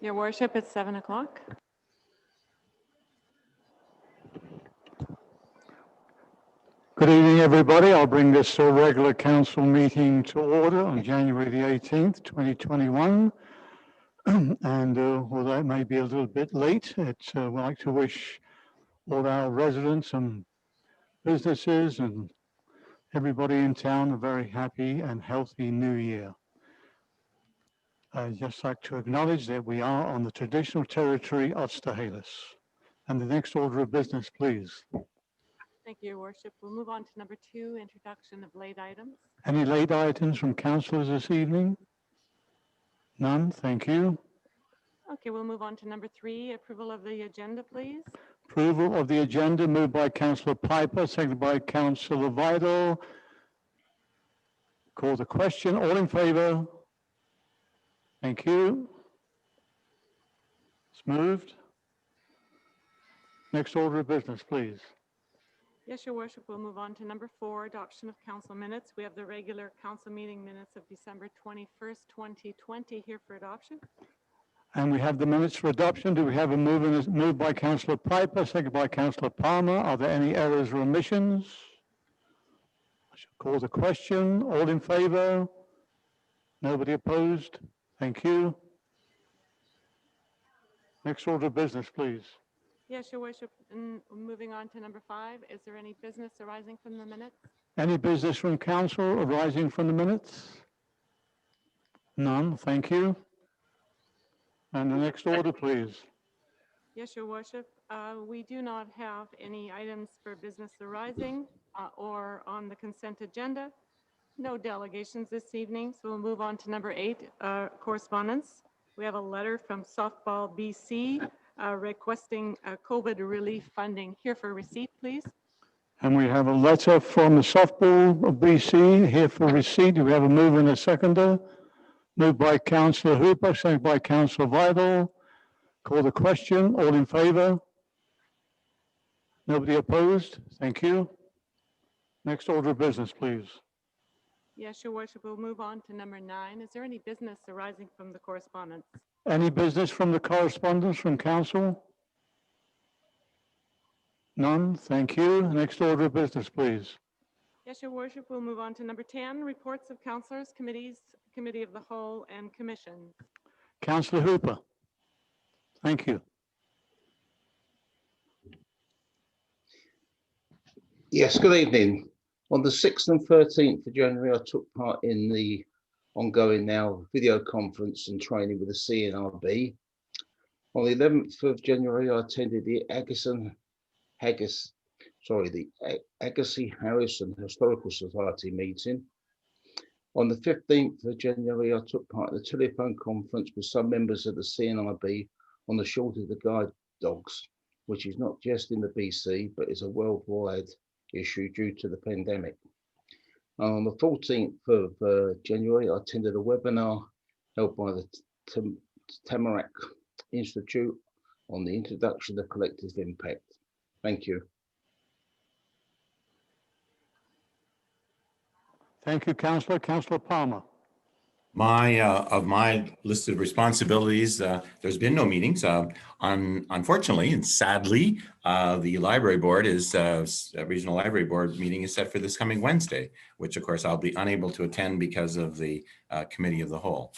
Your worship, it's 7 o'clock. Good evening, everybody. I'll bring this regular council meeting to order on January the 18th, 2021. And although it may be a little bit late, we'd like to wish all our residents and businesses and everybody in town a very happy and healthy new year. I'd just like to acknowledge that we are on the traditional territory of Stahelis. And the next order of business, please. Thank you, Your worship. We'll move on to number 2, introduction of late items. Any late items from councillors this evening? None, thank you. Okay, we'll move on to number 3, approval of the agenda, please. Approval of the agenda moved by Councillor Piper, seconded by Councillor Vidal. Call the question. All in favour? Thank you. It's moved. Next order of business, please. Yes, Your worship. We'll move on to number 4, adoption of council minutes. We have the regular council meeting minutes of December 21st, 2020 here for adoption. And we have the minutes for adoption. Do we have a move by Councillor Piper, seconded by Councillor Palmer? Are there any errors or omissions? I shall call the question. All in favour? Nobody opposed? Thank you. Next order of business, please. Yes, Your worship. And moving on to number 5, is there any business arising from the minutes? Any business from council arising from the minutes? None, thank you. And the next order, please. Yes, Your worship. We do not have any items for business arising or on the consent agenda. No delegations this evening, so we'll move on to number 8, correspondence. We have a letter from Softball BC requesting COVID relief funding. Here for receipt, please. And we have a letter from the Softball BC here for receipt. Do we have a mover and a seconder? Moved by Councillor Hooper, seconded by Councillor Vidal. Call the question. All in favour? Nobody opposed? Thank you. Next order of business, please. Yes, Your worship. We'll move on to number 9. Is there any business arising from the correspondence? Any business from the correspondence from council? None, thank you. Next order of business, please. Yes, Your worship. We'll move on to number 10, reports of councillors, committees, committee of the whole, and commissions. Councillor Hooper. Thank you. Yes, good evening. On the 6th and 13th of January, I took part in the ongoing now video conference and training with the CNRB. On the 11th of January, I attended the Agassiz Harrison Historical Society meeting. On the 15th of January, I took part in a telephone conference with some members of the CNRB on the shortage of the guide dogs, which is not just in the BC, but is a worldwide issue due to the pandemic. On the 14th of January, I attended a webinar held by the Tamarack Institute on the introduction of collective impact. Thank you. Thank you, Councillor. Councillor Palmer. Of my list of responsibilities, there's been no meetings. Unfortunately and sadly, the library board regional library board meeting is set for this coming Wednesday, which of course I'll be unable to attend because of the committee of the whole.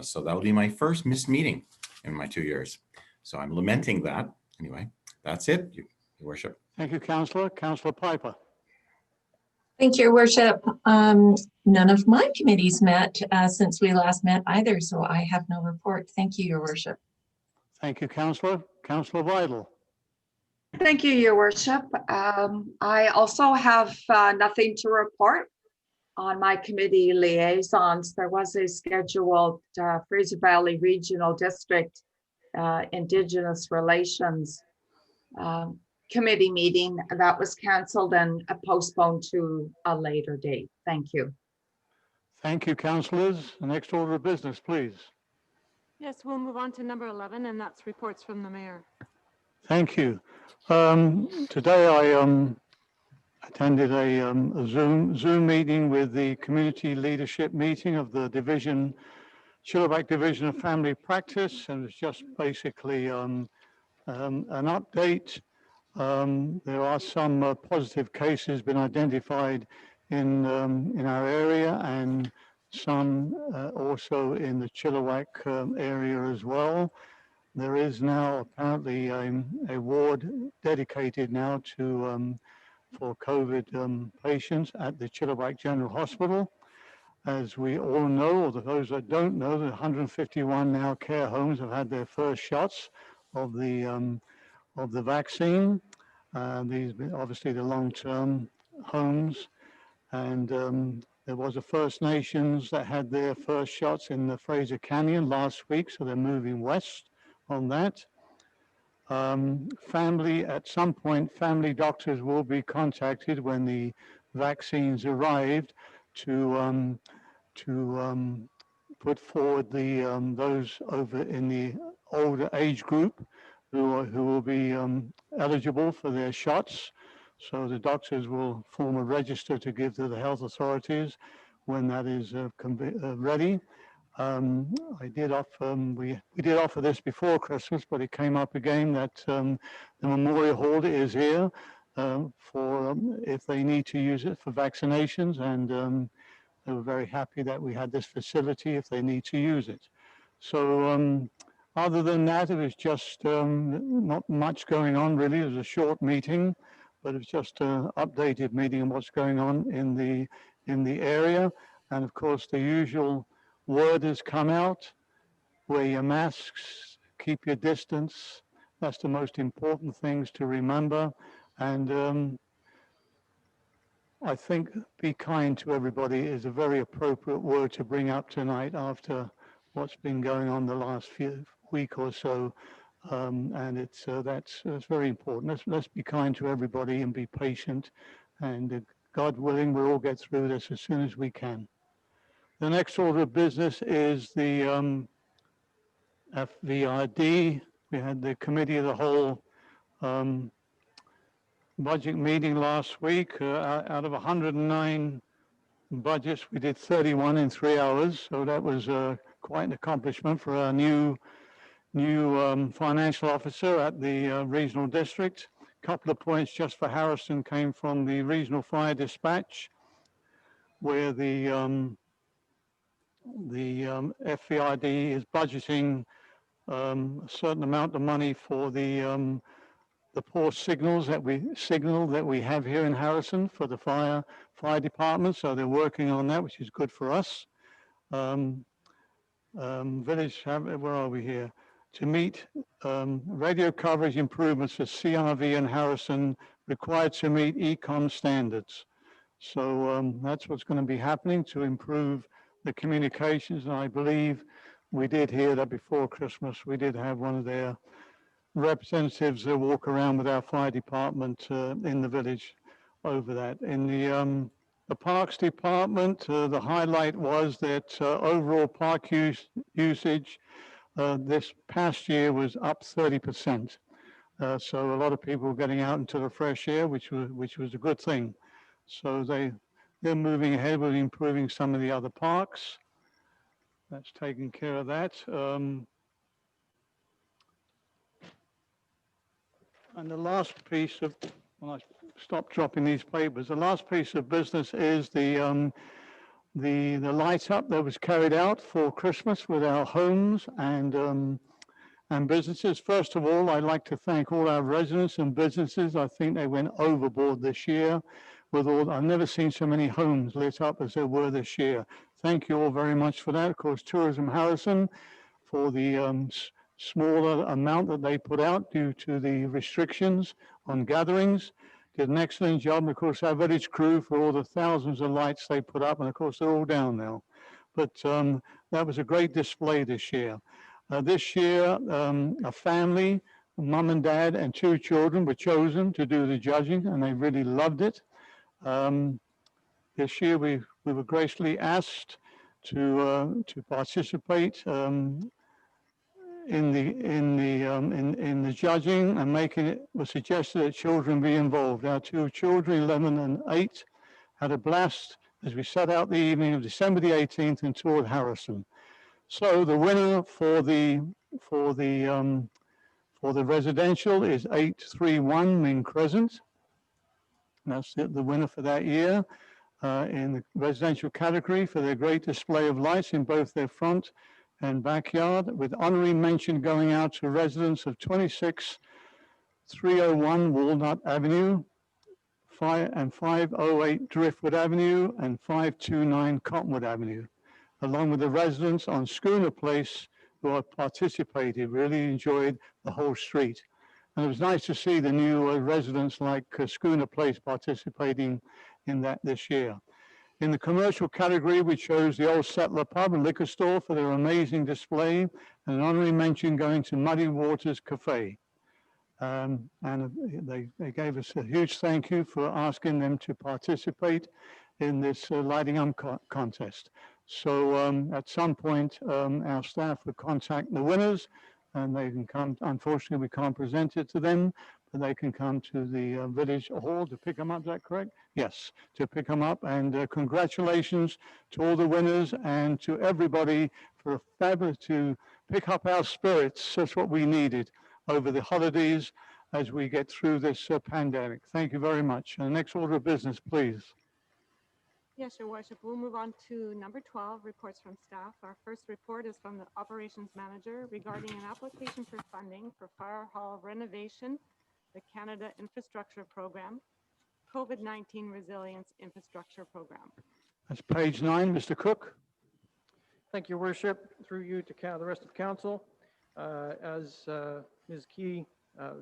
So that will be my first missed meeting in my 2 years. So I'm lamenting that. Anyway, that's it, Your worship. Thank you, Councillor. Councillor Piper. Thank you, Your worship. None of my committees met since we last met either, so I have no report. Thank you, Your worship. Thank you, Councillor. Councillor Vidal. Thank you, Your worship. I also have nothing to report on my committee liaisons. There was a scheduled Fraser Valley Regional District Indigenous Relations committee meeting that was canceled and postponed to a later date. Thank you. Thank you, councillors. The next order of business, please. Yes, we'll move on to number 11, and that's reports from the mayor. Thank you. Today I attended a Zoom meeting with the community leadership meeting of the Division Chilliwack Division of Family Practice, and it's just basically an update. There are some positive cases been identified in our area, and some also in the Chilliwack area as well. There is now apparently a ward dedicated now to for COVID patients at the Chilliwack General Hospital. As we all know, or those that don't know, the 151 now care homes have had their first shots of the vaccine. These obviously the long-term homes, and there was a First Nations that had their first shots in the Fraser Canyon last week, so they're moving west on that. Family, at some point, family doctors will be contacted when the vaccines arrived to put forward the those over in the older age group who will be eligible for their shots. So the doctors will form a register to give to the health authorities when that is ready. I did offer, we did offer this before Christmas, but it came up again that the Memorial Hall is here for if they need to use it for vaccinations, and they were very happy that we had this facility if they need to use it. So other than that, it was just not much going on really. It was a short meeting, but it's just an updated meeting on what's going on in the area. And of course, the usual word has come out: wear your masks, keep your distance. That's the most important things to remember. And I think be kind to everybody is a very appropriate word to bring up tonight after what's been going on the last week or so. And it's that's very important. Let's be kind to everybody and be patient. And God willing, we'll all get through this as soon as we can. The next order of business is the FVRD. We had the committee of the whole budget meeting last week. Out of 109 budgets, we did 31 in 3 hours. So that was quite an accomplishment for our new financial officer at the regional district. A couple of points just for Harrison came from the regional fire dispatch, where the FVRD is budgeting a certain amount of money for the poor signals that we have here in Harrison for the fire department. So they're working on that, which is good for us. Village, where are we here? To meet radio coverage improvements for CRV and Harrison required to meet ECOM standards. So that's what's going to be happening to improve the communications. And I believe we did hear that before Christmas, we did have one of their representatives walk around with our fire department in the village over that. In the Parks Department, the highlight was that overall park usage this past year was up 30%. So a lot of people were getting out into the fresh air, which was a good thing. So they're moving ahead with improving some of the other parks. That's taking care of that. And the last piece of, when I stop dropping these papers, the last piece of business is the light up that was carried out for Christmas with our homes and businesses. First of all, I'd like to thank all our residents and businesses. I think they went overboard this year with all, I've never seen so many homes lit up as there were this year. Thank you all very much for that. Of course, Tourism Harrison for the smaller amount that they put out due to the restrictions on gatherings. Did an excellent job. And of course, our village crew for all the thousands of lights they put up. And of course, they're all down now. But that was a great display this year. This year, a family, mum and dad and 2 children were chosen to do the judging, and they really loved it. This year, we were graciously asked to participate in the judging, and it was suggested that children be involved. Our 2 children, 11 and 8, had a blast as we set out the evening of December the 18th and toured Harrison. So the winner for the residential is 831 Ming Crescent. That's the winner for that year. In the residential category for their great display of lights in both their front and backyard, with honorary mention going out to residents of 26301 Walnut Avenue, 508 Driftwood Avenue, and 529 Cottonwood Avenue, along with the residents on Schooner Place who have participated, really enjoyed the whole street. And it was nice to see the new residents like Schooner Place participating in that this year. In the commercial category, we chose the Old Settler Pub and Liquor Store for their amazing display, and an honorary mention going to Muddy Waters Cafe. And they gave us a huge thank you for asking them to participate in this lighting up contest. So at some point, our staff will contact the winners, and they can come. Unfortunately, we can't present it to them, but they can come to the village hall to pick them up. Is that correct? Yes, to pick them up. And congratulations to all the winners and to everybody for a fabulous to pick up our spirits. That's what we needed over the holidays as we get through this pandemic. Thank you very much. And the next order of business, please. Yes, Your Worship. We'll move on to number 12, reports from staff. Our first report is from the operations manager regarding an application for funding for Fire Hall renovation, the Canada Infrastructure Program, COVID-19 Resilience Infrastructure Program. That's page 9, Mr. Cook. Thank you, Your Worship. Through you to the rest of council. As Ms. Key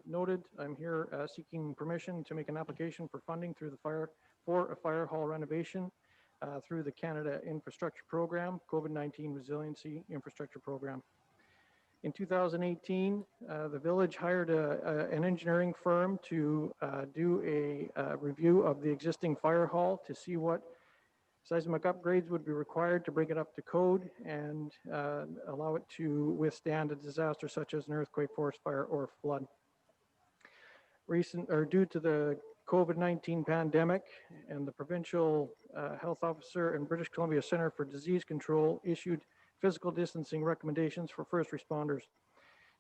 noted, I'm here seeking permission to make an application for funding through the fire hall renovation through the Canada Infrastructure Program, COVID-19 Resiliency Infrastructure Program. In 2018, the village hired an engineering firm to do a review of the existing fire hall to see what seismic upgrades would be required to bring it up to code and allow it to withstand a disaster such as an earthquake, forest fire, or flood. Due to the COVID-19 pandemic and the provincial health officer and British Columbia Center for Disease Control issued physical distancing recommendations for first responders.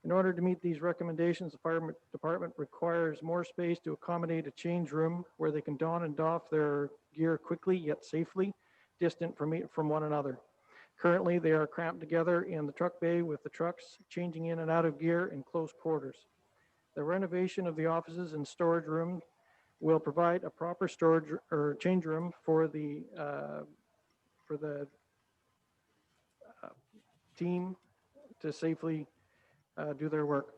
In order to meet these recommendations, the fire department requires more space to accommodate a change room where they can don and doff their gear quickly yet safely, distant from one another. Currently, they are cramped together in the truck bay with the trucks changing in and out of gear in close quarters. The renovation of the offices and storage room will provide a proper storage or change room for the team to safely do their work.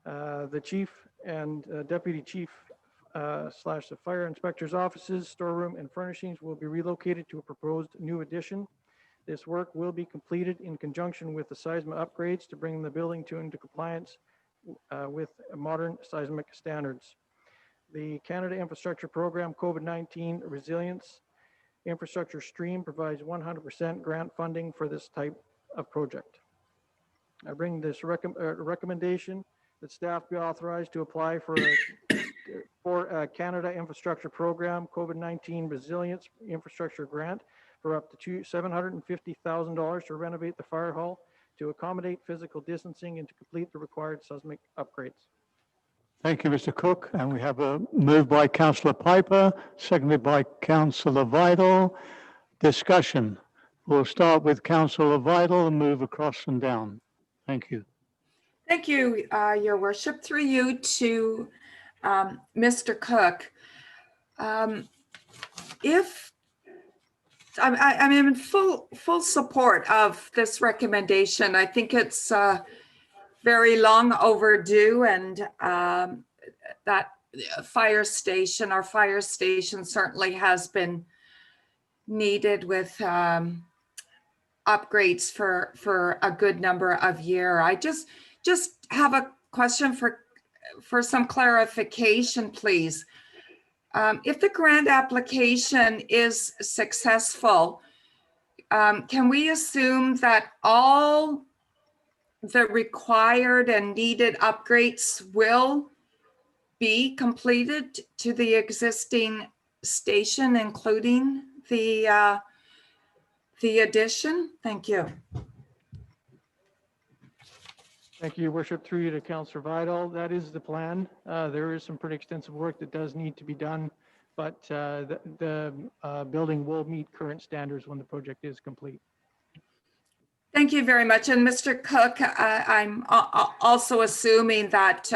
The chief and deputy chief / the fire inspector's offices, storeroom, and furnishings will be relocated to a proposed new addition. This work will be completed in conjunction with the seismic upgrades to bring the building into compliance with modern seismic standards. The Canada Infrastructure Program COVID-19 Resilience Infrastructure Stream provides 100% grant funding for this type of project. I bring this recommendation that staff be authorized to apply for a Canada Infrastructure Program COVID-19 Resilience Infrastructure Grant for up to $750,000 to renovate the fire hall, to accommodate physical distancing, and to complete the required seismic upgrades. Thank you, Mr. Cook. And we have a move by Councillor Piper, seconded by Councillor Vidal. Discussion. We'll start with Councillor Vidal and move across and down. Thank you. Thank you, Your Worship. Through you to Mr. Cook. I'm in full support of this recommendation. I think it's very long overdue, and that our fire station certainly has been needed with upgrades for a good number of years. I just have a question for some clarification, please. If the grant application is successful, can we assume that all the required and needed upgrades will be completed to the existing station, including the addition? Thank you. Thank you, Your Worship. Through you to Councillor Vidal. That is the plan. There is some pretty extensive work that does need to be done, but the building will meet current standards when the project is complete. Thank you very much. And Mr. Cook, I'm also assuming that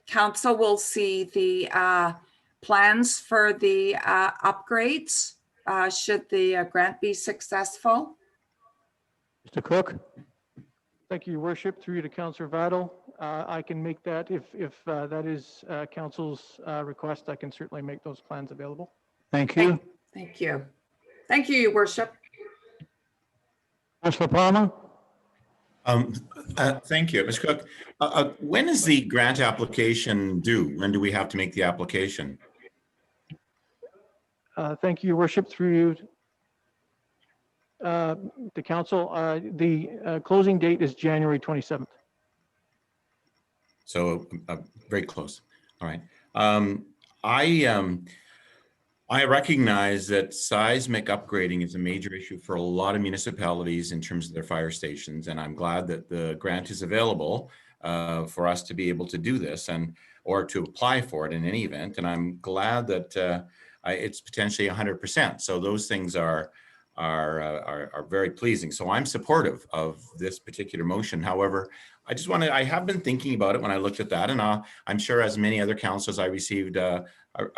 council will see the plans for the upgrades should the grant be successful. Mr. Cook? Thank you, Your Worship. Through you to Councillor Vidal. I can make that, if that is council's request, I can certainly make those plans available. Thank you. Thank you. Thank you, Your Worship. Councillor Palmer? Thank you, Ms. Cook. When is the grant application due? When do we have to make the application? Thank you, Your Worship. Through you to council. The closing date is January 27th. So very close. All right. I recognize that seismic upgrading is a major issue for a lot of municipalities in terms of their fire stations, and I'm glad that the grant is available for us to be able to do this or to apply for it in any event. And I'm glad that it's potentially 100%. So those things are very pleasing. So I'm supportive of this particular motion. However, I have been thinking about it when I looked at that, and I'm sure as many other councils, I received a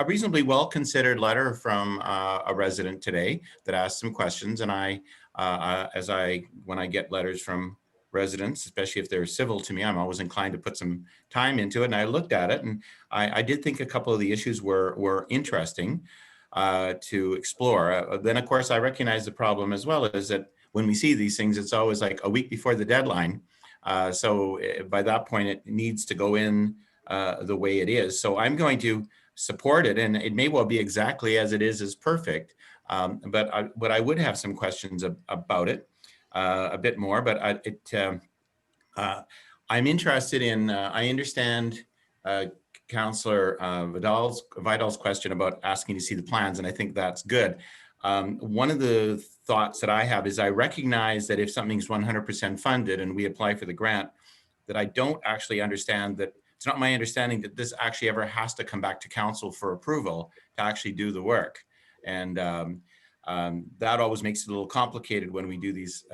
reasonably well-considered letter from a resident today that asked some questions. And when I get letters from residents, especially if they're civil to me, I'm always inclined to put some time into it. And I looked at it, and I did think a couple of the issues were interesting to explore. Then, of course, I recognize the problem as well is that when we see these things, it's always like a week before the deadline. So by that point, it needs to go in the way it is. So I'm going to support it, and it may well be exactly as it is perfect. But I would have some questions about it a bit more. But I'm interested in. I understand Councillor Vidal's question about asking to see the plans, and I think that's good. One of the thoughts that I have is I recognize that if something's 100% funded and we apply for the grant, that I don't actually understand that. It's not my understanding that this actually ever has to come back to council for approval to actually do the work. And that always makes it a little complicated when we do these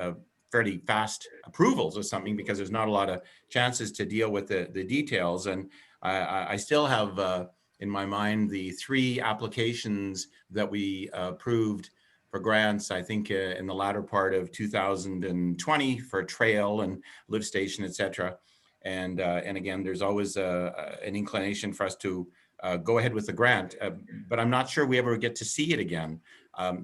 fairly fast approvals of something, because there's not a lot of chances to deal with the details. And I still have in my mind the 3 applications that we approved for grants, I think in the latter part of 2020 for trail and lift station, et cetera. And again, there's always an inclination for us to go ahead with the grant, but I'm not sure we ever get to see it again.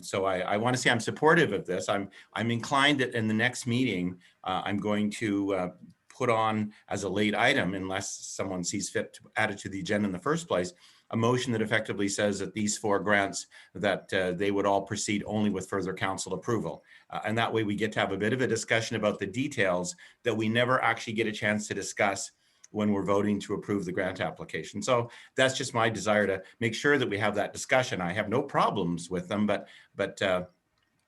So I want to say I'm supportive of this. I'm inclined that in the next meeting, I'm going to put on as a late item, unless someone sees fit to add it to the agenda in the first place, a motion that effectively says that these 4 grants, that they would all proceed only with further council approval. And that way we get to have a bit of a discussion about the details that we never actually get a chance to discuss when we're voting to approve the grant application. So that's just my desire to make sure that we have that discussion. I have no problems with them, but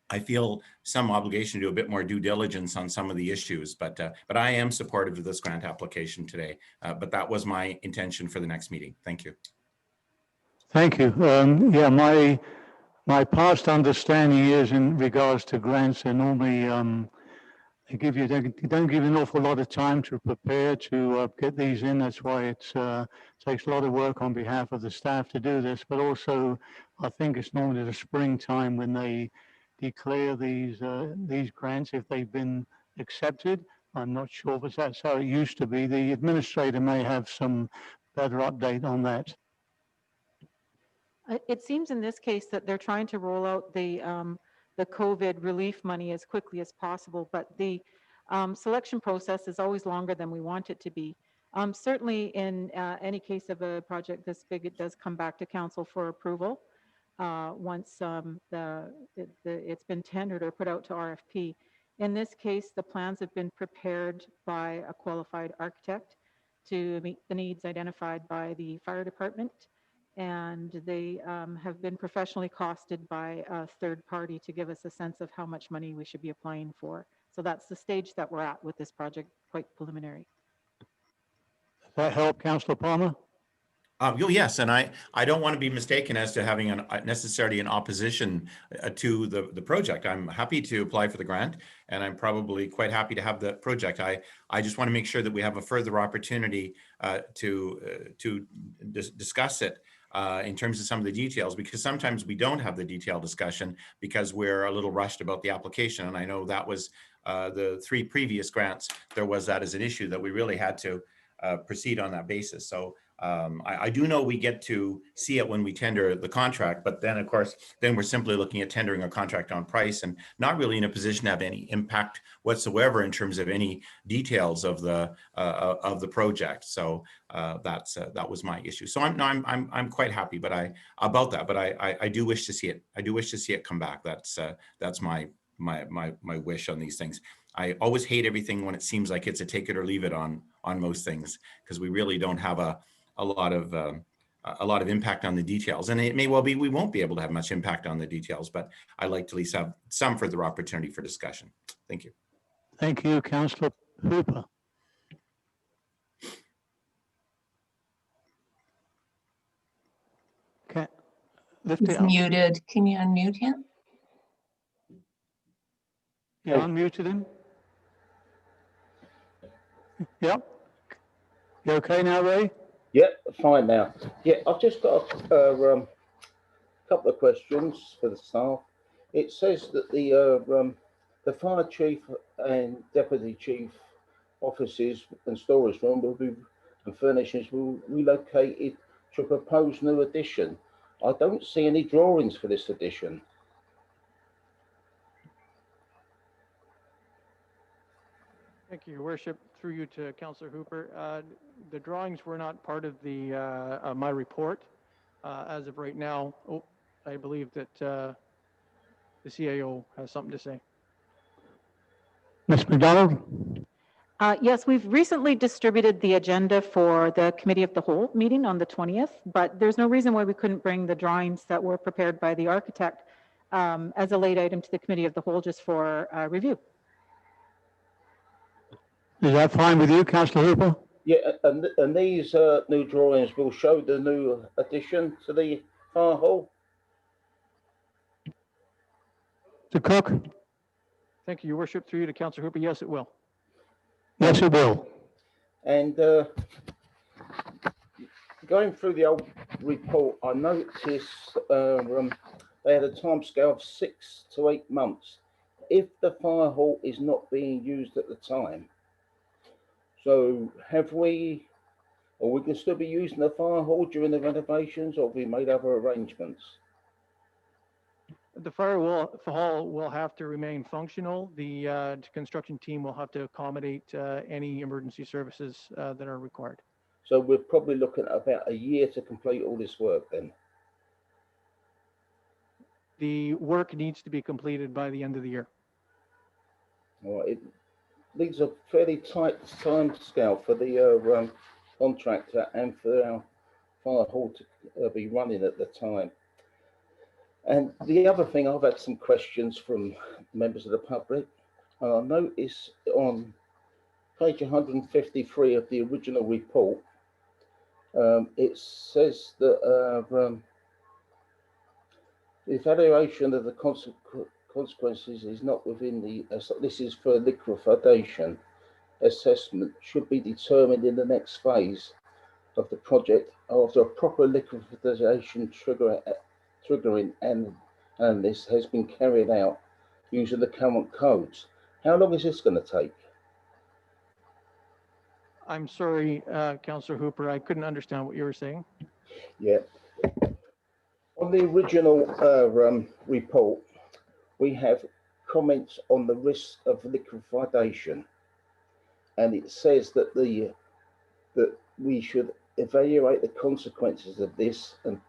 I feel some obligation to do a bit more due diligence on some of the issues, but I am supportive of this grant application today. But that was my intention for the next meeting. Thank you. Thank you. Yeah, my past understanding is in regards to grants, they're normally they don't give you an awful lot of time to prepare to get these in. That's why it takes a lot of work on behalf of the staff to do this. But also, I think it's normally the springtime when they declare these grants if they've been accepted. I'm not sure if that's how it used to be. The administrator may have some better update on that. It seems in this case that they're trying to roll out the COVID relief money as quickly as possible, but the selection process is always longer than we want it to be. Certainly in any case of a project this big, it does come back to council for approval once it's been tendered or put out to RFP. In this case, the plans have been prepared by a qualified architect to meet the needs identified by the fire department. And they have been professionally costed by a third party to give us a sense of how much money we should be applying for. So that's the stage that we're at with this project, quite preliminary. that help, Councillor Palmer? Yes, and I don't want to be mistaken as to having necessarily an opposition to the project. I'm happy to apply for the grant, and I'm probably quite happy to have the project. I just want to make sure that we have a further opportunity to discuss it in terms of some of the details, because sometimes we don't have the detailed discussion because we're a little rushed about the application. And I know that was the 3 previous grants, there was that as an issue that we really had to proceed on that basis. So I do know we get to see it when we tender the contract, but then of course, then we're simply looking at tendering a contract on price and not really in a position to have any impact whatsoever in terms of any details of the project. So that was my issue. So I'm quite happy, about that. But I do wish to see it. I do wish to see it come back. That's my wish on these things. I always hate everything when it seems like it's a take it or leave it on most things, because we really don't have a lot of impact on the details. And it may well be we won't be able to have much impact on the details, but I'd like to at least have some further opportunity for discussion. Thank you. Thank you, Councillor Hooper. Okay, lift He's it up. muted. Can you unmute him? You unmuted him? Yep. You okay now, Ray? Yeah, fine now. Yeah, I've just got a couple of questions for the staff. It says that the fire chief and deputy chief offices and storage room will be and furnishings will relocated to a proposed new addition. I don't see any drawings for this addition. Thank you, Your Worship. Through you to Councillor Hooper. The drawings were not part of the my report as of right now. Oh, I believe that the CAO has something to say. Ms. McDonald? Yes, we've recently distributed the agenda for the Committee of the Whole meeting on the 20th, but there's no reason why we couldn't bring the drawings that were prepared by the architect as a late item to the Committee of the Whole just for review. Is that fine with you, Councillor Hooper? Yeah, and these new drawings will show the new addition to the fire hall. Mr. Cook? Thank you, Your Worship. Through you to Councillor Hooper. Yes, it will. Yes, it will. And going through the old report, I noticed they had a timescale of 6 to 8 months if the fire hall is not being used at the time. So are we can still be using the fire hall during the renovations, or have we made other arrangements? The hall will have to remain functional. The construction team will have to accommodate any emergency services that are required. So we're probably looking at about a year to complete all this work then. The work needs to be completed by the end of the year. All right, it leaves a fairly tight time scale for the contractor and for our fire hall to be running at the time. And the other thing, I've had some questions from members of the public. I notice on page 153 of the original report, it says that the evaluation of the consequences is not within the, this is for liquefaction assessment, should be determined in the next phase of the project after a proper liquefaction triggering and this has been carried out using the current codes. How long is this going to take? I'm sorry, Councillor Hooper, I couldn't understand what you were saying. Yeah. On the original report, we have comments on the risk of liquefaction, and it says that that we should evaluate the consequences of this and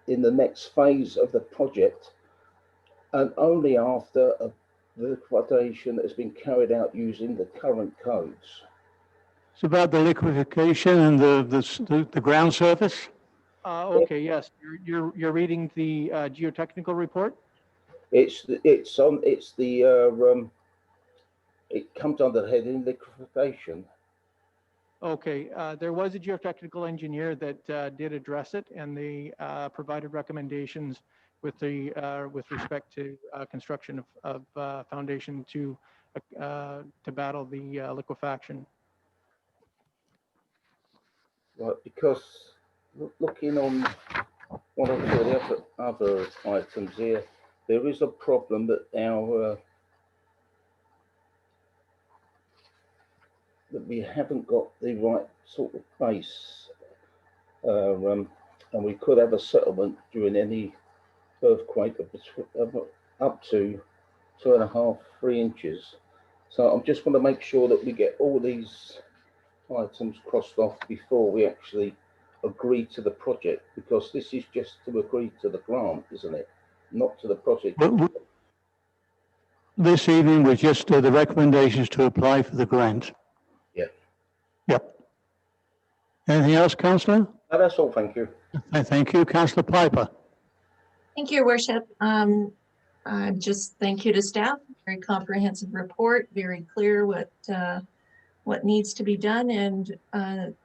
in the next phase of the project, and only after the liquefaction has been carried out using the current codes. It's about the liquefaction and the ground surface. Okay, yes, you're reading the geotechnical report. It comes under the heading liquefaction. Okay, there was a geotechnical engineer that did address it, and they provided recommendations with respect to construction of foundation to battle the liquefaction. Right, because looking on one or two of the other items here, there is a problem that that we haven't got the right sort of base, and we could have a settlement during any earthquake of up to 2.5, 3 inches. So I'm just going to make sure that we get all these items crossed off before we actually agree to the project, because this is just to agree to the grant, isn't it? Not to the project. This evening was just the recommendations to apply for the grant. Yeah. Yep. Anything else, councillor? No, that's all, thank you. Thank you, councillor Piper. Thank you, Your Worship. Just thank you to staff. Very comprehensive report, very clear what needs to be done, and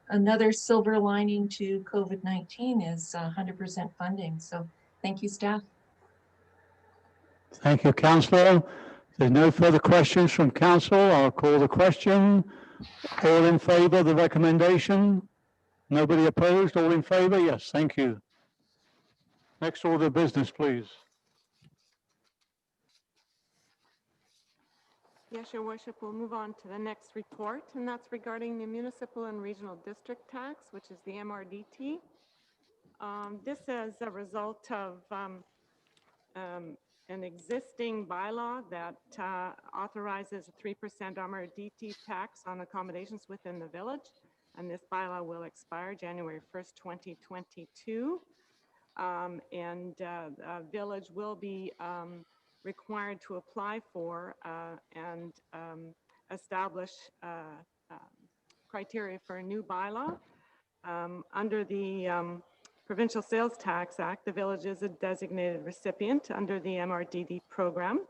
another silver lining to COVID-19 is 100% funding. So thank you, staff. Thank you, councillor. If there's no further questions from council, I'll call the question. All in favour of the recommendation? Nobody opposed? All in favour? Yes, thank you. Next order of business, please. Yes, Your Worship, we'll move on to the next report, and that's regarding the Municipal and Regional District Tax, which is the MRDT. This is a result of an existing bylaw that authorizes a 3% MRDT tax on accommodations within the village, and this bylaw will expire January 1st, 2022. The village will be required to apply for and establish criteria for a new bylaw. Under the Provincial Sales Tax Act, the village is a designated recipient under the MRDT program,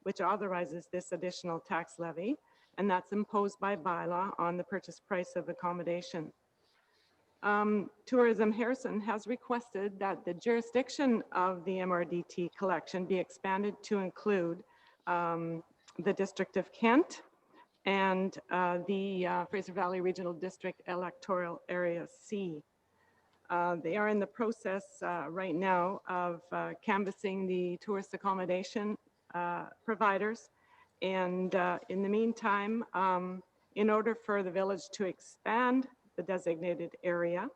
which authorizes this additional tax levy, and that's imposed by bylaw on the purchase price of accommodation. Tourism Harrison has requested that the jurisdiction of the MRDT collection be expanded to include the District of Kent and the Fraser Valley Regional District Electoral Area C. They are in the process right now of canvassing the tourist accommodation providers. And in the meantime, in order for the village to expand the designated area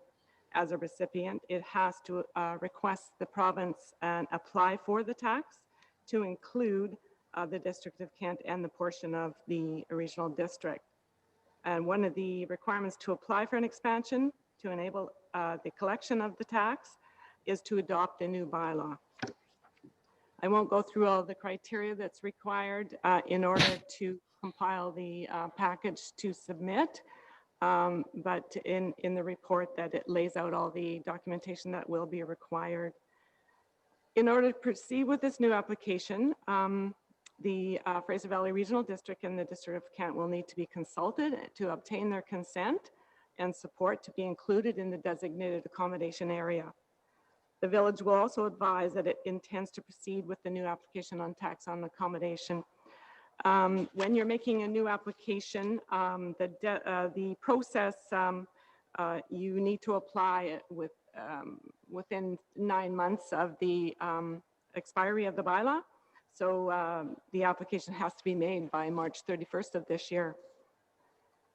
as a recipient, it has to request the province and apply for the tax to include the District of Kent and the portion of the regional district. And one of the requirements to apply for an expansion to enable the collection of the tax is to adopt a new bylaw. I won't go through all the criteria that's required in order to compile the package to submit. But in the report that it lays out all the documentation that will be required. In order to proceed with this new application, the Fraser Valley Regional District and the District of Kent will need to be consulted to obtain their consent and support to be included in the designated accommodation area. The village will also advise that it intends to proceed with the new application on tax on accommodation. When you're making a new application, the process, you need to apply it within 9 months of the expiry of the bylaw. So the application has to be made by March 31st of this year.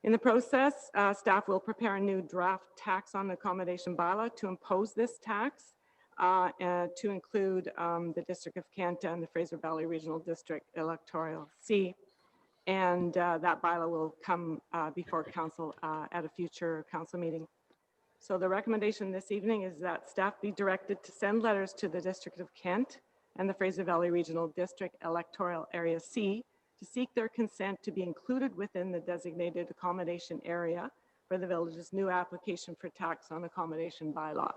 In the process, staff will prepare a new draft tax on accommodation bylaw to impose this tax to include the District of Kent and the Fraser Valley Regional District Electoral C. And that bylaw will come before council at a future council meeting. So the recommendation this evening is that staff be directed to send letters to the District of Kent and the Fraser Valley Regional District Electoral Area C to seek their consent to be included within the designated accommodation area for the village's new application for tax on accommodation bylaw.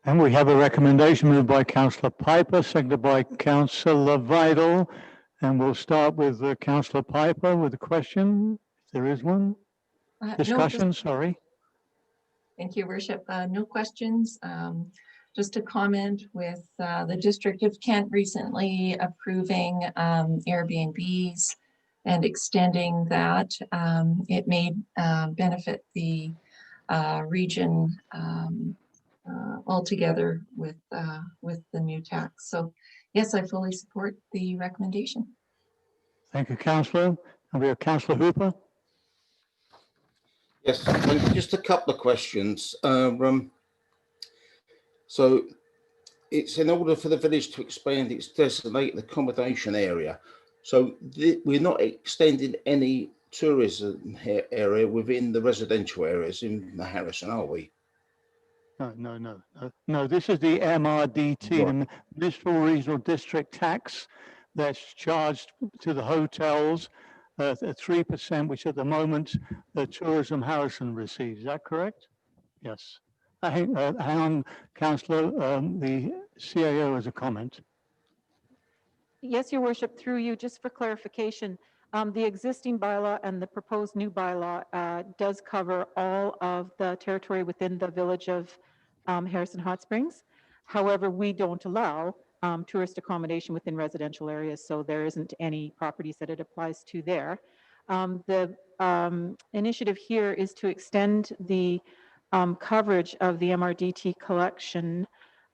And we have a recommendation moved by councillor Piper, seconded by councillor Vidal. And we'll start with councillor Piper with a question, if there is one. No, Discussion, sorry. thank you, Worship. No questions. Just a comment with the District of Kent recently approving Airbnbs and extending that. It may benefit the region altogether with the new tax. So yes, I fully support the recommendation. Thank you, councillor. And we have councillor Hooper. Yes, thank you. Just a couple of questions. So it's in order for the village to expand its designated accommodation area. So we're not extending any tourism area within the residential areas in the Harrison, are we? No, this is the MRDT, the Municipal Regional District Tax that's charged to the hotels at 3%, which at the moment the Tourism Harrison receives. Is that correct? Yes. Hang on, councillor, the CAO has a comment. Yes, Your Worship, through you, just for clarification, the existing bylaw and the proposed new bylaw does cover all of the territory within the village of Harrison Hot Springs. However, we don't allow tourist accommodation within residential areas, so there isn't any properties that it applies to there. The initiative here is to extend the coverage of the MRDT collection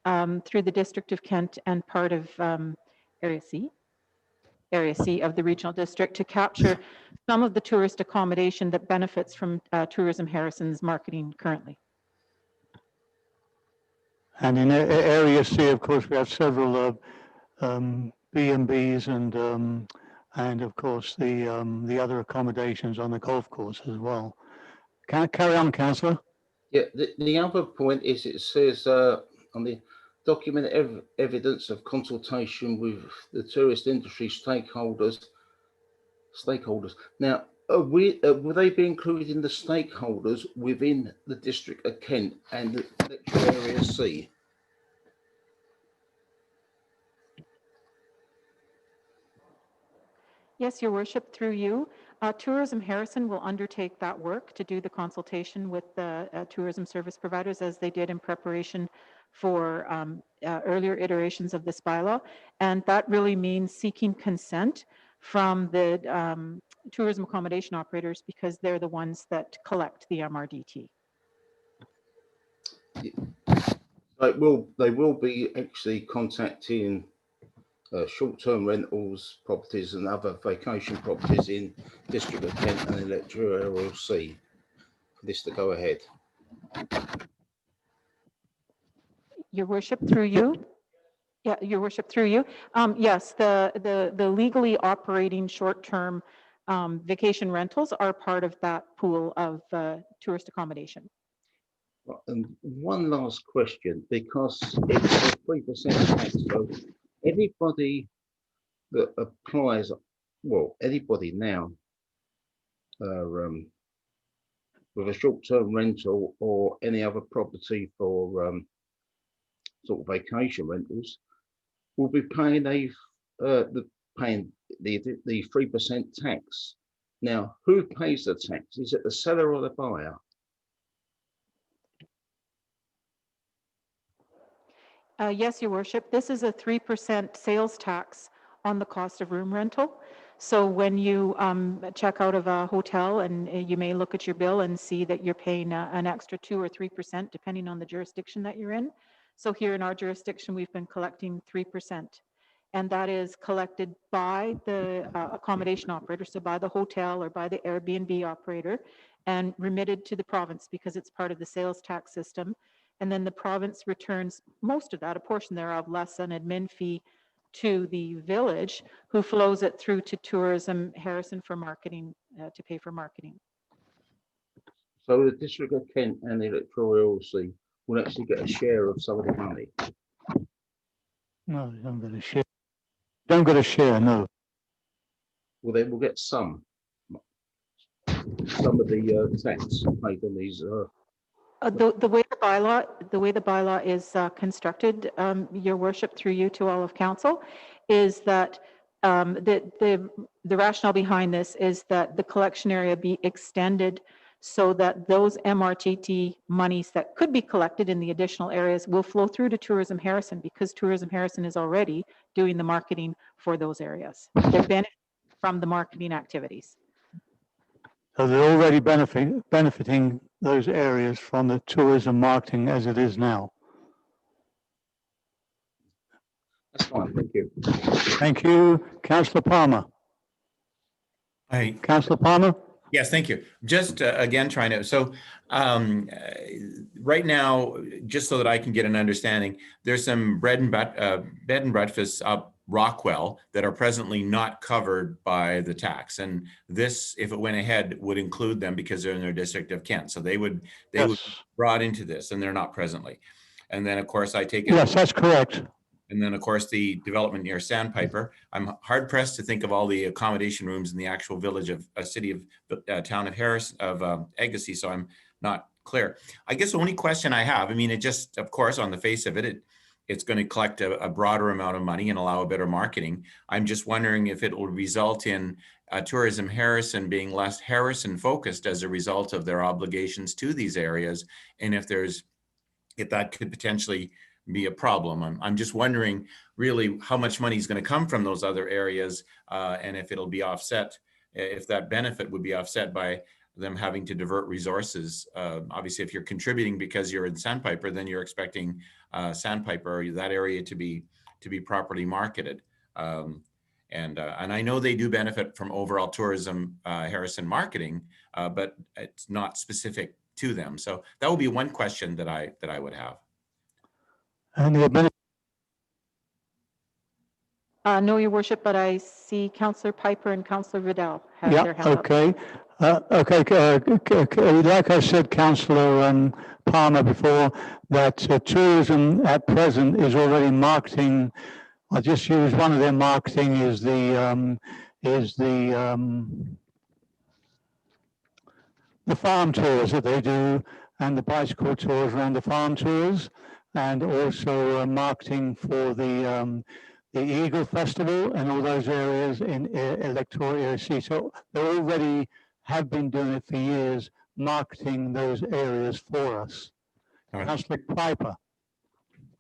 through the District of Kent and part of Area C of the regional district to capture some of the tourist accommodation that benefits from Tourism Harrison's marketing currently. And in Area C, of course, we have several B&Bs and of course the other accommodations on the golf course as well. Can I carry on, councillor? Yeah, the other point is it says on the document evidence of consultation with the tourist industry stakeholders. Now, will they be included in the stakeholders within the District of Kent and the electoral area C? Yes, Your Worship, through you. Tourism Harrison will undertake that work to do the consultation with the tourism service providers as they did in preparation for earlier iterations of this bylaw. And that really means seeking consent from the tourism accommodation operators because they're the ones that collect the MRDT. They will be actually contacting short-term rentals properties and other vacation properties in District of Kent and electoral area C for this to go ahead. Your Worship, through you. Yeah, Your Worship, through you. Yes, the legally operating short-term vacation rentals are part of that pool of tourist accommodation. And one last question, because it's a 3% tax, so anybody that applies, well, anybody now with a short-term rental or any other property for sort of vacation rentals will be paying the 3% tax. Now, who pays the tax? Is it the seller or the buyer? Yes, Your Worship. This is a 3% sales tax on the cost of room rental. So when you check out of a hotel and you may look at your bill and see that you're paying an extra 2 or 3% depending on the jurisdiction that you're in. So here in our jurisdiction, we've been collecting 3%. And that is collected by the accommodation operator, so by the hotel or by the Airbnb operator, and remitted to the province because it's part of the sales tax system. And then the province returns most of that, a portion thereof, less an admin fee to the village, who flows it through to Tourism Harrison for marketing, to pay for marketing. So the District of Kent and the electoral LC will actually get a share of some of the money. No, they don't get a share. Don't get a share, no. Well, they will get some of the tax paid on these. The way the bylaw is constructed, Your Worship, through you to all of council, is that the rationale behind this is that the collection area be extended so that those MRTT monies that could be collected in the additional areas will flow through to Tourism Harrison, because Tourism Harrison is already doing the marketing for those areas. They're benefiting from the marketing activities. So they're already benefiting those areas from the tourism marketing as it is now. That's fine, thank you. Thank you. Councillor Palmer. Hi. Councillor Palmer? Yes, thank you. Just again, trying to, so right now, just so that I can get an understanding, there's some bed and breakfasts up Rockwell that are presently not covered by the tax. And this, if it went ahead, would include them because they're in their district of Kent. So they would be brought into this, and they're not presently. And then, of course, I take it. Yes, that's correct. And then, of course, the development near Sandpiper. I'm hard pressed to think of all the accommodation rooms in the actual village of town of Harris, of Agassiz, so I'm not clear. I guess the only question I have, I mean, it just, of course, on the face of it, it's going to collect a broader amount of money and allow a better marketing. I'm just wondering if it will result in Tourism Harrison being less Harrison focused as a result of their obligations to these areas, and if that could potentially be a problem. I'm just wondering really how much money is going to come from those other areas, and if it'll be offset, if that benefit would be offset by them having to divert resources. Obviously, if you're contributing because you're in Sandpiper, then you're expecting Sandpiper, that area, to be properly marketed. And I know they do benefit from overall Tourism Harrison marketing, but it's not specific to them. So that would be one question that I would have. And the No, Your Worship, but I see Councillor Piper and Councillor Vidal have their hand up. okay. Like I said, Councillor Palmer before, that tourism at present is already marketing. I just use one of their marketing is the farm tours that they do, and the bicycle tours around the farm tours, and also marketing for the Eagle Festival and all those areas in electoral area C. So they already have been doing it for years, marketing those areas for us. All right. Councillor Piper.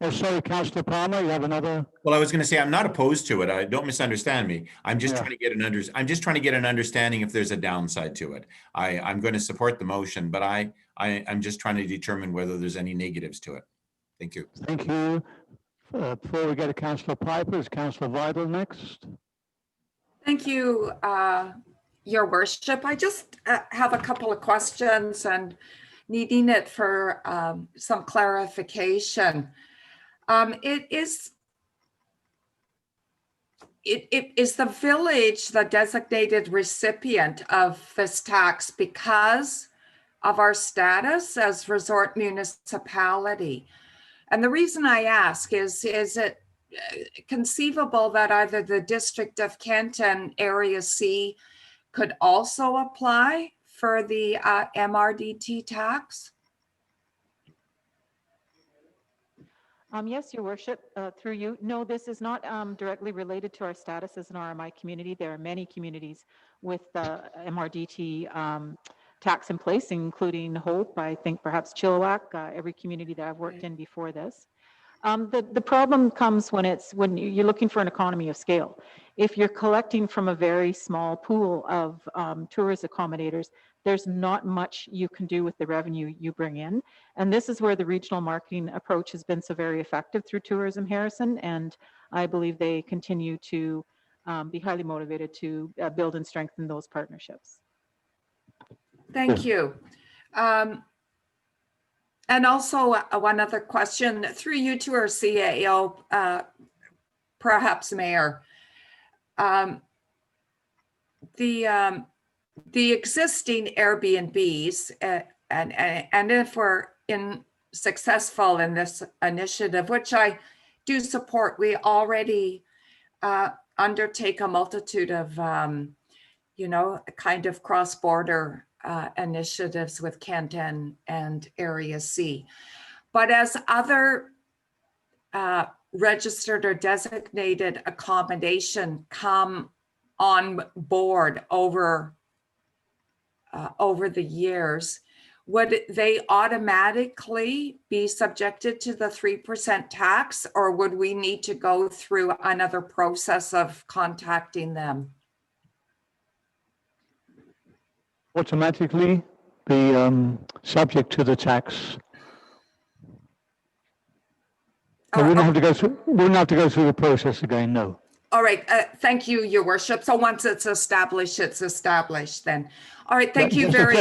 Oh, sorry, Councillor Palmer, you have another? Well, I was going to say, I'm not opposed to it. Don't misunderstand me. I'm just trying to get an understanding if there's a downside to it. I'm going to support the motion, but I'm just trying to determine whether there's any negatives to it. Thank you. Thank you. Before we go to Councillor Piper, is Councillor Vidal next? Thank you, Your Worship. I just have a couple of questions and needing it for some clarification. Is the village the designated recipient of this tax because of our status as resort municipality? And the reason I ask is it conceivable that either the District of Kent and Area C could also apply for the MRDT tax? Yes, Your Worship, through you. No, this is not directly related to our status as an RMI community. There are many communities with MRDT tax in place, including Hope, I think perhaps Chilliwack, every community that I've worked in before this. The problem comes when you're looking for an economy of scale. If you're collecting from a very small pool of tourist accommodators, there's not much you can do with the revenue you bring in. And this is where the regional marketing approach has been so very effective through Tourism Harrison. And I believe they continue to be highly motivated to build and strengthen those partnerships. Thank you. And also one other question through you to our CAO, perhaps Mayor. The existing Airbnbs, and if we're successful in this initiative, which I do support, we already undertake a multitude of, kind of cross-border initiatives with Kent and Area C. But as other registered or designated accommodation come on board over over the years, would they automatically be subjected to the 3% tax, or would we need to go through another process of contacting them? Automatically be subject to the tax. But we wouldn't have to go through the process again, no. All right, thank you, Your Worship. So once it's established then. All right, thank you very.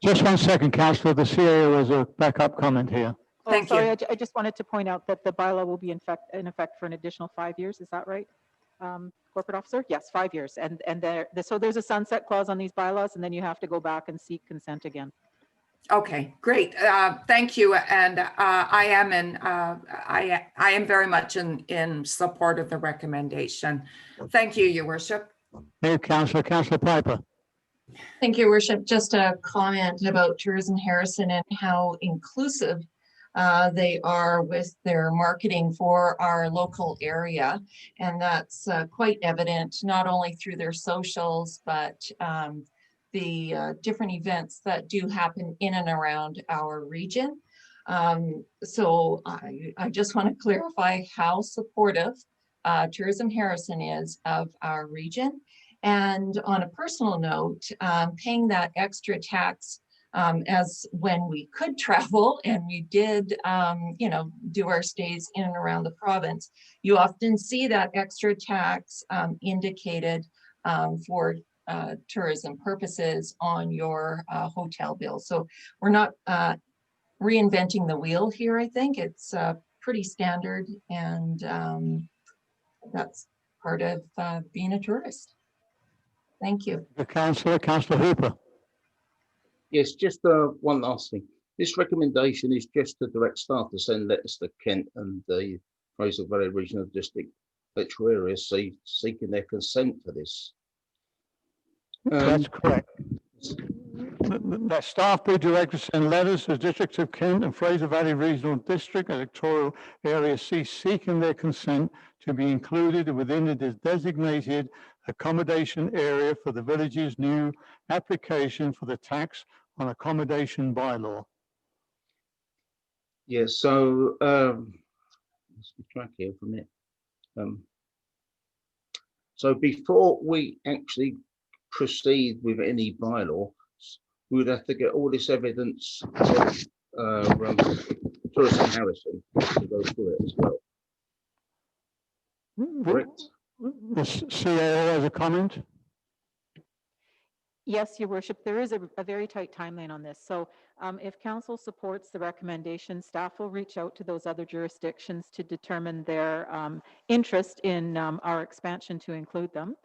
Just 1 second, Councillor. The CAO has a backup comment here. Oh, Thank sorry, you. I just wanted to point out that the bylaw will be in effect for an additional 5 years. Is that right? Corporate officer? Yes, 5 years. So there's a sunset clause on these bylaws, and then you have to go back and seek consent again. Okay, great. Thank you. And I am very much in support of the recommendation. Thank you, Your Worship. Thank you, Councillor. Councillor Piper. Thank you, Worship. Just a comment about Tourism Harrison and how inclusive they are with their marketing for our local area. And that's quite evident, not only through their socials, but the different events that do happen in and around our region. So I just want to clarify how supportive Tourism Harrison is of our region. And on a personal note, paying that extra tax as when we could travel and we did, do our stays in and around the province, you often see that extra tax indicated for tourism purposes on your hotel bill. So we're not reinventing the wheel here. I think it's pretty standard, and that's part of being a tourist. Thank you. Councillor Hooper. Yes, just one last thing. This recommendation is just to direct staff to send letters to Kent and the Fraser Valley Regional District metro area seeking their consent for this. That's correct. The staff be directed to send letters to the District of Kent and Fraser Valley Regional District electoral area C seeking their consent to be included within the designated accommodation area for the village's new application for the tax on accommodation bylaw. Yeah, so let's be track here for a minute. So before we actually proceed with any bylaw, we would have to get all this evidence from Tourism Harrison to go through it as well. Correct? The CAO has a comment. Yes, Your Worship, there is a very tight timeline on this. So if council supports the recommendation, staff will reach out to those other jurisdictions to determine their interest in our expansion to include them.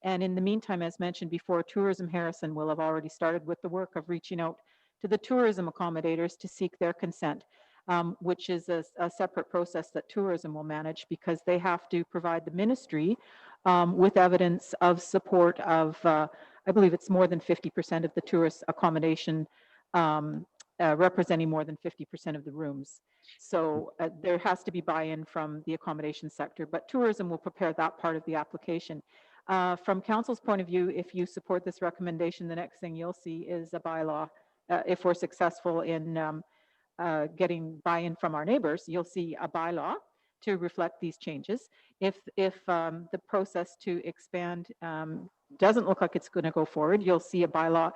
And in the meantime, as mentioned before, Tourism Harrison will have already started with the work of reaching out to the tourism accommodators to seek their consent, which is a separate process that tourism will manage, because they have to provide the ministry with evidence of support of, I believe it's more than 50% of the tourist accommodation, representing more than 50% of the rooms. So there has to be buy-in from the accommodation sector, but tourism will prepare that part of the application. From council's point of view, if you support this recommendation, the next thing you'll see is a bylaw. If we're successful in getting buy-in from our neighbors, you'll see a bylaw to reflect these changes. If the process to expand doesn't look like it's going to go forward, you'll see a bylaw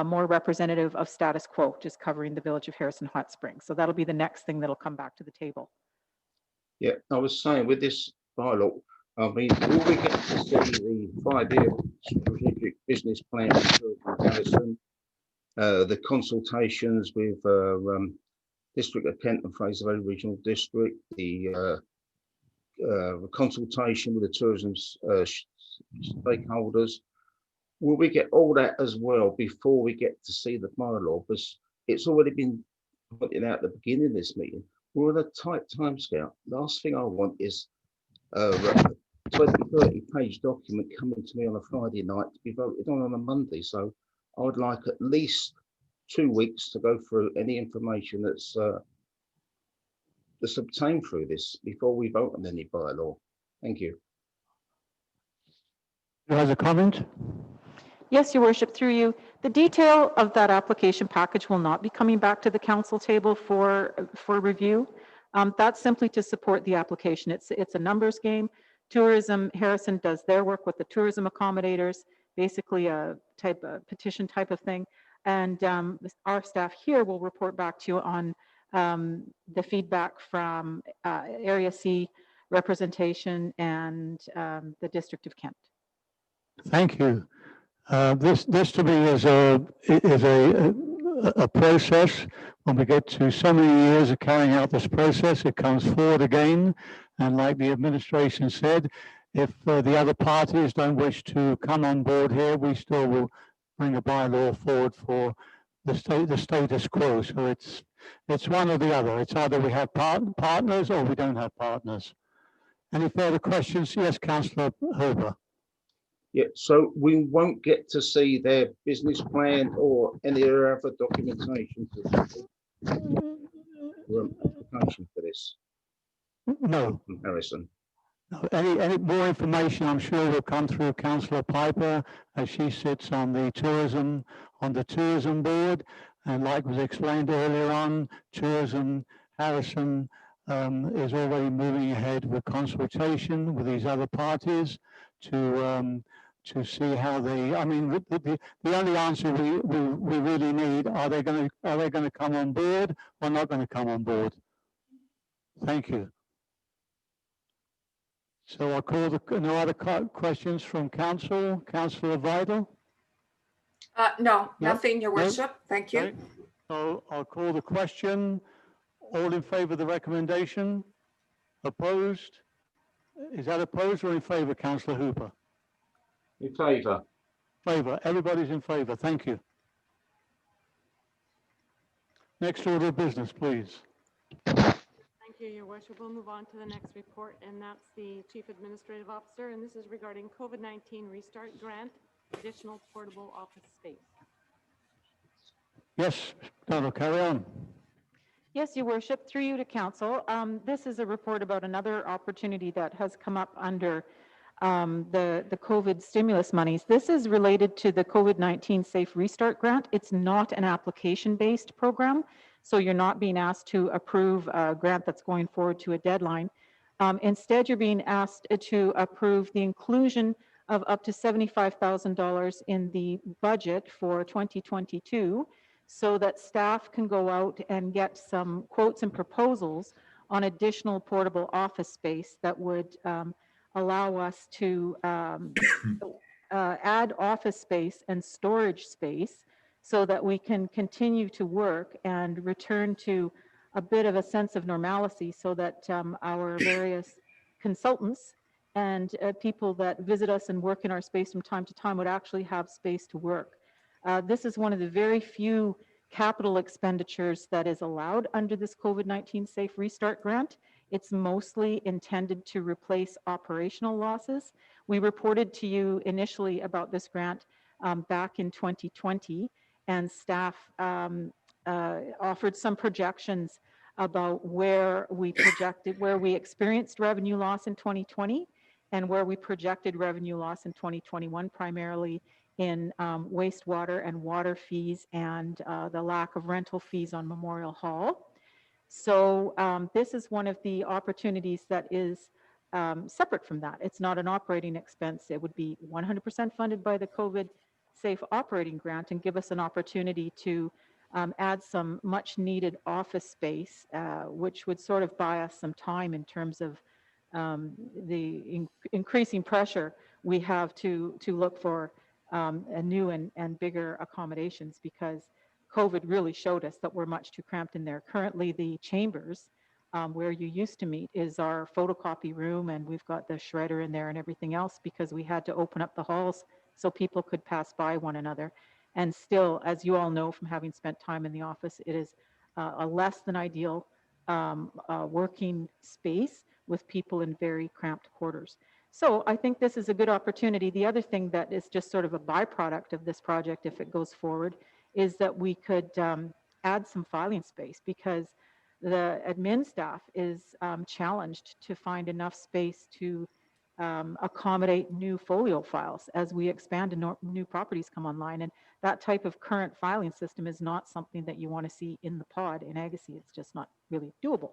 more representative of status quo, just covering the village of Harrison Hot Springs. So that'll be the next thing that'll come back to the table. Yeah, I was saying with this bylaw, I mean, will we get to see the 5-year strategic business plan for Harrison, the consultations with District of Kent and Fraser Valley Regional District, the consultation with the tourism stakeholders? Will we get all that as well before we get to see the bylaw? Because it's already been pointed out at the beginning of this meeting. We're on a tight timescale. Last thing I want is a 20-30 page document coming to me on a Friday night to be voted on a Monday. So I would like at least 2 weeks to go through any information that's obtained through this before we vote on any bylaw. Thank you. Who has a comment? Yes, Your Worship, through you. The detail of that application package will not be coming back to the council table for review. That's simply to support the application. It's a numbers game. Tourism, Harrison does their work with the tourism accommodators, basically a petition type of thing. And our staff here will report back to you on the feedback from Area C representation and the District of Kent. Thank you. This to me is a process. When we get to so many years of carrying out this process, it comes forward again. And like the administration said, if the other parties don't wish to come on board here, we still will bring a bylaw forward for the status quo. So it's one or the other. It's either we have partners or we don't have partners. Any further questions? Yes, Councillor Hooper. Yeah, so we won't get to see their business plan or any other documentation for this. No. From Harrison. No. Any more information, I'm sure, will come through Councillor Piper as she sits on the tourism board. And like was explained earlier on, tourism, Harrison is already moving ahead with consultation with these other parties to see how they. I mean, the only answer we really need, are they going to come on board or not going to come on board? Thank you. So I'll call no other questions from council. Councillor Vidal? No, nothing, Your Worship. Thank you. Right. So I'll call the question. All in favour of the recommendation? Opposed? Is that opposed or in favour, Councillor Hooper? In favour. Favour. Everybody's in favour. Thank you. Next order of business, please. Thank you, Your Worship. We'll move on to the next report, and that's the Chief Administrative Officer, and this is regarding COVID-19 Restart Grant, additional portable office space. Yes, Donald, carry on. Yes, Your Worship, through you to Council. This is a report about another opportunity that has come up under the COVID stimulus monies. This is related to the COVID-19 Safe Restart Grant. It's not an application-based program, so you're not being asked to approve a grant that's going forward to a deadline. Instead, you're being asked to approve the inclusion of up to $75,000 in the budget for 2022 so that staff can go out and get some quotes and proposals on additional portable office space that would allow us to add office space and storage space so that we can continue to work and return to a bit of a sense of normalcy so that our various consultants and people that visit us and work in our space from time to time would actually have space to work. This is one of the very few capital expenditures that is allowed under this COVID-19 Safe Restart Grant. It's mostly intended to replace operational losses. We reported to you initially about this grant back in 2020, and staff offered some projections about where we experienced revenue loss in 2020 and where we projected revenue loss in 2021, primarily in wastewater and water fees and the lack of rental fees on Memorial Hall. So this is one of the opportunities that is separate from that. It's not an operating expense. It would be 100% funded by the COVID Safe Operating Grant and give us an opportunity to add some much needed office space, which would sort of buy us some time in terms of the increasing pressure we have to look for a new and bigger accommodations, because COVID really showed us that we're much too cramped in there. Currently, the chambers where you used to meet is our photocopy room, and we've got the shredder in there and everything else because we had to open up the halls so people could pass by one another. And still, as you all know from having spent time in the office, it is a less than ideal working space with people in very cramped quarters. So I think this is a good opportunity. The other thing that is just sort of a byproduct of this project, if it goes forward, is that we could add some filing space, because the admin staff is challenged to find enough space to accommodate new folio files as we expand and new properties come online. And that type of current filing system is not something that you want to see in the pod in Agassiz. It's just not really doable.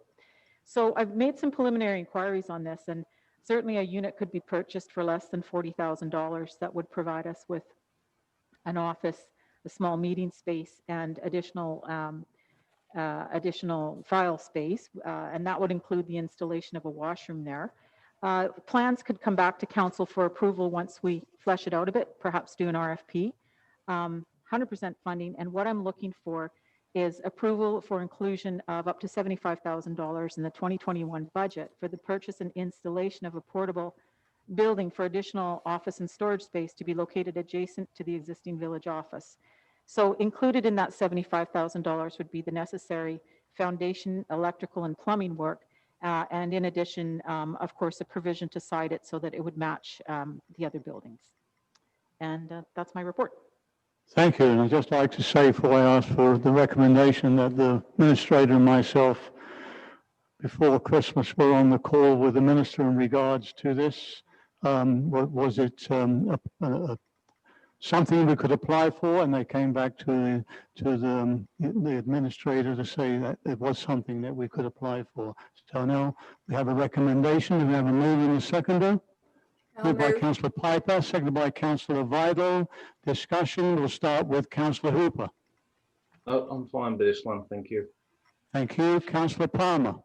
So I've made some preliminary inquiries on this, and certainly a unit could be purchased for less than $40,000 that would provide us with an office, a small meeting space, and additional file space, and that would include the installation of a washroom there. Plans could come back to council for approval once we flesh it out a bit, perhaps do an RFP. 100% funding, and what I'm looking for is approval for inclusion of up to $75,000 in the 2021 budget for the purchase and installation of a portable building for additional office and storage space to be located adjacent to the existing village office. So included in that $75,000 would be the necessary foundation, electrical, and plumbing work. And in addition, of course, a provision to site it so that it would match the other buildings. And that's my report. Thank you. And I'd just like to say, before I ask for the recommendation, that the administrator and myself, before Christmas, were on the call with the minister in regards to this. Was it something we could apply for? And they came back to the administrator to say that it was something that we could apply for. So now we have a recommendation. We have a move and a seconder. Moved by Councillor Piper, seconded by Councillor Vidal. Discussion, we'll start with Councillor Hooper. I'm fine with this one, thank you. Thank you. Councillor Palmer.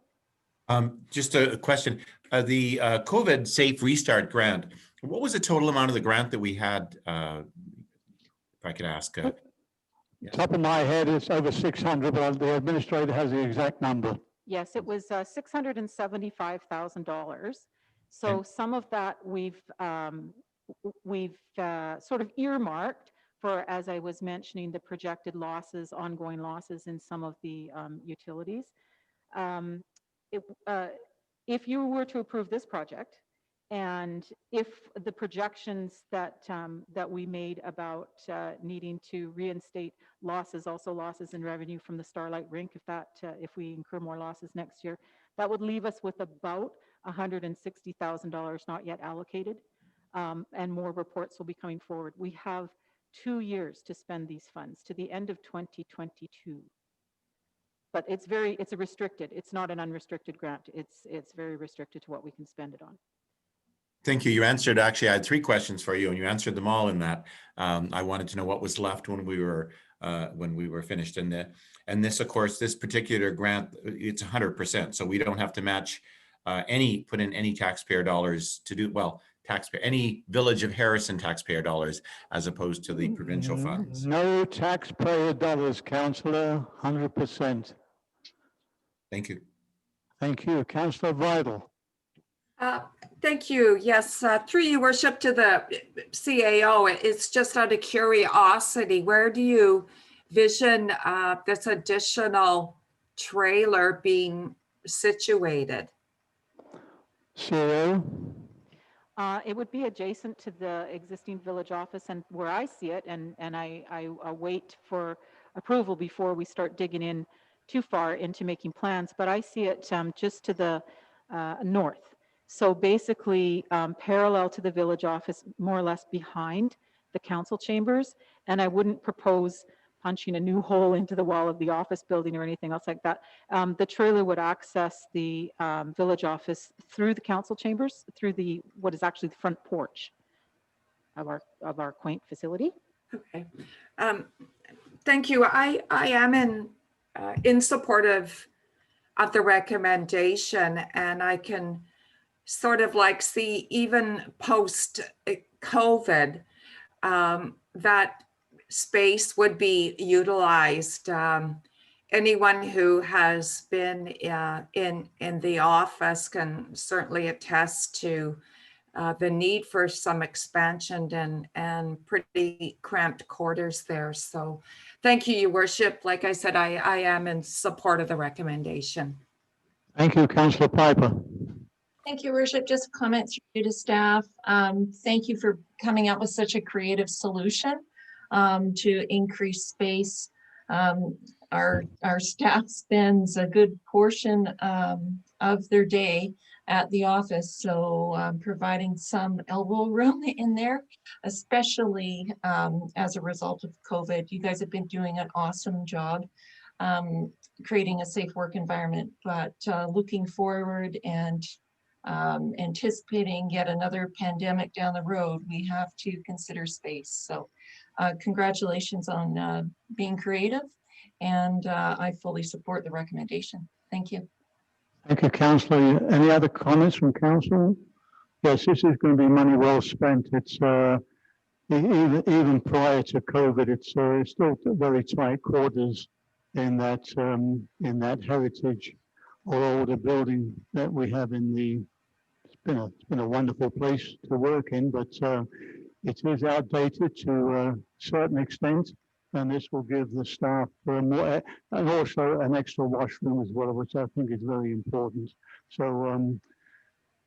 Just a question. The COVID Safe Restart Grant, what was the total amount of the grant that we had? If I could ask. Top of my head, it's over 600, but the administrator has the exact number. Yes, it was $675,000. So some of that we've sort of earmarked for, as I was mentioning, the projected losses, ongoing losses in some of the utilities. If you were to approve this project, and if the projections that we made about needing to reinstate losses, also losses in revenue from the Starlight Rink, if we incur more losses next year, that would leave us with about $160,000 not yet allocated, and more reports will be coming forward. We have 2 years to spend these funds to the end of 2022. But it's a restricted, it's not an unrestricted grant. It's very restricted to what we can spend it on. Thank you. You answered, actually, I had 3 questions for you and you answered them all in that. I wanted to know what was left when we were finished in the, and this, of course, this particular grant, it's 100%. So we don't have to match put in any taxpayer dollars to do, well, any Village of Harrison taxpayer dollars as opposed to the provincial funds. No taxpayer dollars, Councillor, 100%. Thank you. Thank you. Councillor Vidal. Thank you. Yes, through your worship to the CAO, it's just out of curiosity, where do you vision this additional trailer being situated? CAO. It would be adjacent to the existing village office, and where I see it, and I wait for approval before we start digging in too far into making plans, but I see it just to the north. So basically parallel to the village office, more or less behind the council chambers, and I wouldn't propose punching a new hole into the wall of the office building or anything else like that. The trailer would access the village office through the council chambers, through what is actually the front porch of our quaint facility. Okay, thank you. I am in support of the recommendation, and I can sort of like see even post COVID that space would be utilized. Anyone who has been in the office can certainly attest to the need for some expansion and pretty cramped quarters there. So thank you, Your Worship. Like I said, I am in support of the recommendation. Thank you, Councillor Piper. Thank you, Worship. Just comments to staff. Thank you for coming up with such a creative solution to increase space. Our staff spends a good portion of their day at the office. So providing some elbow room in there, especially as a result of COVID. You guys have been doing an awesome job creating a safe work environment, but looking forward and anticipating yet another pandemic down the road, we have to consider space. So congratulations on being creative, and I fully support the recommendation. Thank you. Thank you, Councillor. Any other comments from Council? Yes, this is going to be money well spent. It's even prior to COVID, it's still very tight quarters in that heritage or older building that we have in the. It's been a wonderful place to work in, but it is outdated to a certain extent, and this will give the staff more, and also an extra washroom as well, which I think is very important. So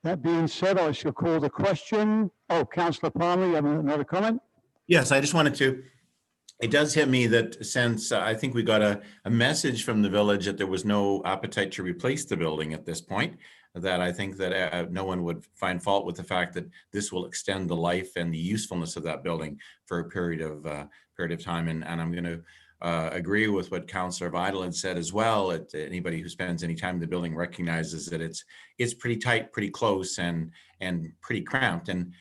that being said, I shall call the question. Oh, Councillor Palmer, you have another comment? Yes, I just wanted to, it does hit me that since I think we got a message from the village that there was no appetite to replace the building at this point, that I think that no one would find fault with the fact that this will extend the life and the usefulness of that building for a period of time. And I'm going to agree with what Councillor Vidal had said as well. Anybody who spends any time in the building recognizes that it's pretty tight, pretty close, and pretty cramped. And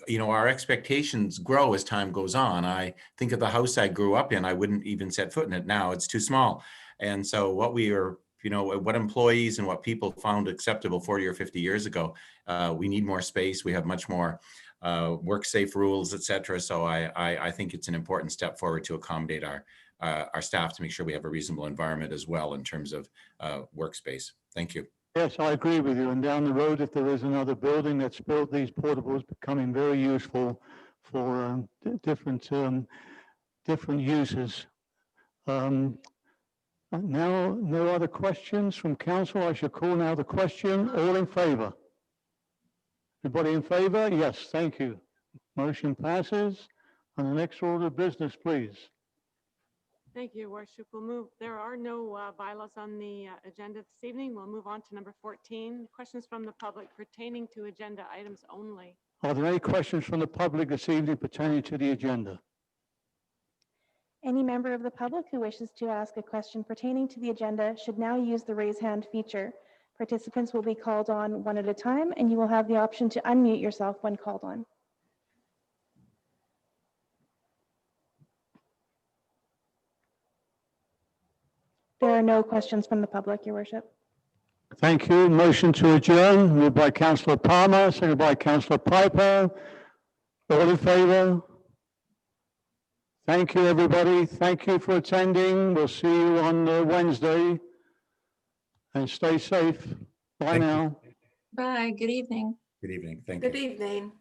you know, our expectations grow as time goes on. I think of the house I grew up in, I wouldn't even set foot in it now. It's too small. And so what we are, you know, what employees and what people found acceptable 40 or 50 years ago, we need more space. We have much more work safe rules, et cetera. So I think it's an important step forward to accommodate our staff to make sure we have a reasonable environment as well in terms of workspace. Thank you. Yes, I agree with you. And down the road, if there is another building that's built, these portables becoming very useful for different uses. Now, no other questions from council. I shall call now the question. All in favour? Everybody in favour? Yes, thank you. Motion passes. On the next order of business, please. Thank you, Worship. We'll move. There are no bylaws on the agenda this evening. We'll move on to number 14. Questions from the public pertaining to agenda items only. Are there any questions from the public this evening pertaining to the agenda? Any member of the public who wishes to ask a question pertaining to the agenda should now use the raise hand feature. Participants will be called on one at a time, and you will have the option to unmute yourself when called on. There are no questions from the public, Your Worship. Thank you. Motion to adjourn, moved by Councillor Palmer, seconded by Councillor Piper. All in favour? Thank you, everybody. Thank you for attending. We'll see you on Wednesday. And stay safe. Bye now. Bye. Good evening. Good evening. Thank you. Good evening.